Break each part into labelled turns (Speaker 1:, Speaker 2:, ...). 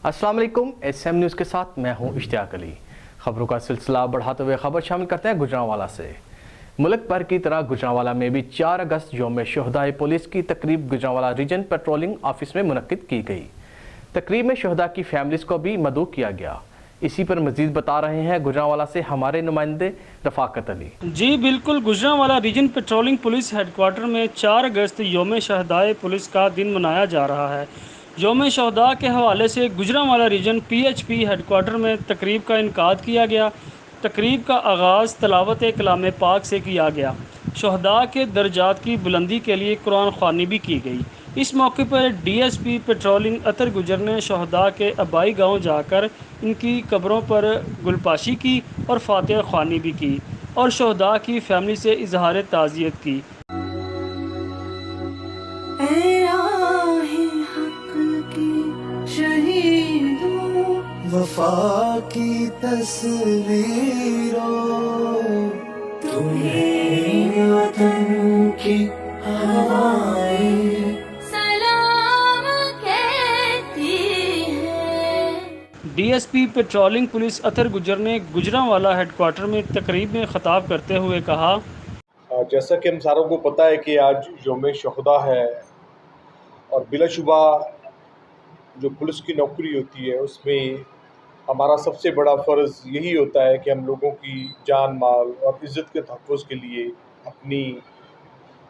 Speaker 1: अस्सलाम वालेकुम। SM news के साथ मैं हूं इश्तियाक अली। खबरों का सिलसिला बढ़ाते हुए खबर शामिल करते हैं गुजरांवाला से। मुल्क भर की तरह गुजरांवाला में भी 4 अगस्त यौम शहदाए पुलिस की तकरीब गुजरांवाला रीजन पेट्रोलिंग ऑफिस में मुनक्किद की गई। तकरीब में शहदा की फैमिलीज़ को भी मदऊ किया गया। इसी पर मजीद बता रहे हैं गुजरांवाला से हमारे नुमाइंदे रफाकत अली।
Speaker 2: जी बिल्कुल, Gujranwala region patrolling police headquarter में 4 अगस्त यौम शहदाए पुलिस का दिन मनाया जा रहा है। यौम शहदा के हवाले से गुजरांवाला रीजन पीएचपी हेडक्वार्टर में तकरीब का इनकाद किया गया। तकरीब का आगाज़ तलावत कलाम पाक से किया गया। शहदा के दर्जात की बुलंदी के लिए कुरान ख्वानी भी की गई। इस मौके पर डीएसपी पेट्रोलिंग अतर गुजर ने शहदा के आबाई गांव जाकर इनकी कब्रों पर गुलपाशी की और फातिहा ख्वानी भी की और शहदा की फैमिली से इजहार ताज़ियत की।
Speaker 3: वफा की तस्वीरों तुम्हें वतन की हवाएं
Speaker 4: सलाम कहती है।
Speaker 2: डीएसपी पेट्रोलिंग पुलिस अतर गुजर ने गुजरांवाला हेडक्वार्टर में तकरीब में खिताब करते हुए कहा,
Speaker 5: जैसा कि हम सारों को पता है कि आज यौम शहदा है और बिलाशुबा जो पुलिस की नौकरी होती है उसमें हमारा सबसे बड़ा फ़र्ज़ यही होता है कि हम लोगों की जान माल और इज़्ज़त के तहफ़्फ़ुज़ के लिए अपनी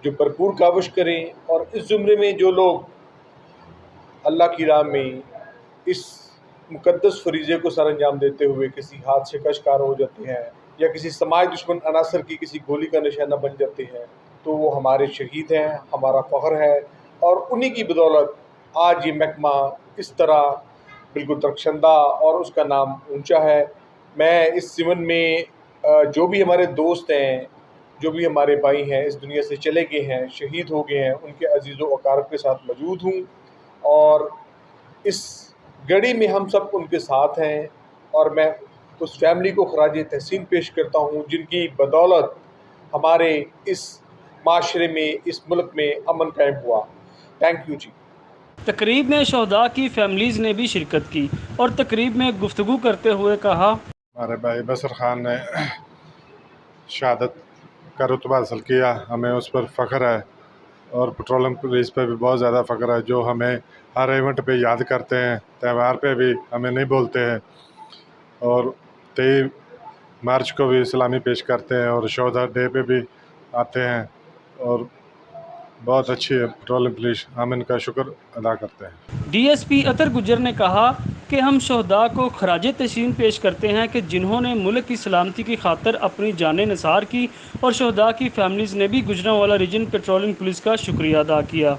Speaker 5: जो भरपूर काविश करें। और इस ज़ुमरे में जो लोग अल्लाह की राह में इस मुक़द्दस फ़रीज़े को सर अंजाम देते हुए किसी हादसे का शिकार हो जाते हैं या किसी समाज दुश्मन अनासर की किसी गोली का निशाना बन जाते हैं तो वो हमारे शहीद हैं, हमारा फ़ख्र है। और उन्हीं की बदौलत आज ये महकमा इस तरह बिल्कुल तरक्शंदा और उसका नाम ऊंचा है। मैं इस ज़िमन में जो भी हमारे दोस्त हैं, जो भी हमारे भाई हैं इस दुनिया से चले गए हैं, शहीद हो गए हैं, उनके अजीज़ व अक़ारिब के साथ मौजूद हूँ और इस घड़ी में हम सब उनके साथ हैं। और मैं उस फैमिली को ख़राज तहसीन पेश करता हूँ जिनकी बदौलत हमारे इस माशरे में, इस मुल्क में अमन कायम हुआ। थैंक यू जी।
Speaker 2: तकरीब में शहदा की फैमिलीज़ ने भी शिरकत की और तकरीब में गुफ्तगू करते हुए कहा,
Speaker 6: हमारे भाई बसर खान ने शहादत का रुतबा हासिल किया, हमें उस पर फ़ख्र है और पेट्रोलियम पुलिस पे भी बहुत ज़्यादा फ़ख्र है जो हमें हर इवेंट पे याद करते हैं, त्यौहार पे भी हमें नहीं भूलते हैं और 23 मार्च को भी सलामी पेश करते हैं और शहदा डे पे भी आते हैं और बहुत अच्छी है पेट्रोलियम पुलिस, हम इनका शुक्र अदा करते हैं।
Speaker 2: डीएसपी अतर गुजर ने कहा कि हम शहदा को खराज तहसीन पेश करते हैं कि जिन्होंने मुल्क की सलामती की खातर अपनी जानें निसार की और शहदा की फैमिलीज़ ने भी गुजरांवाला रीजन पेट्रोलिंग पुलिस का शुक्रिया अदा किया।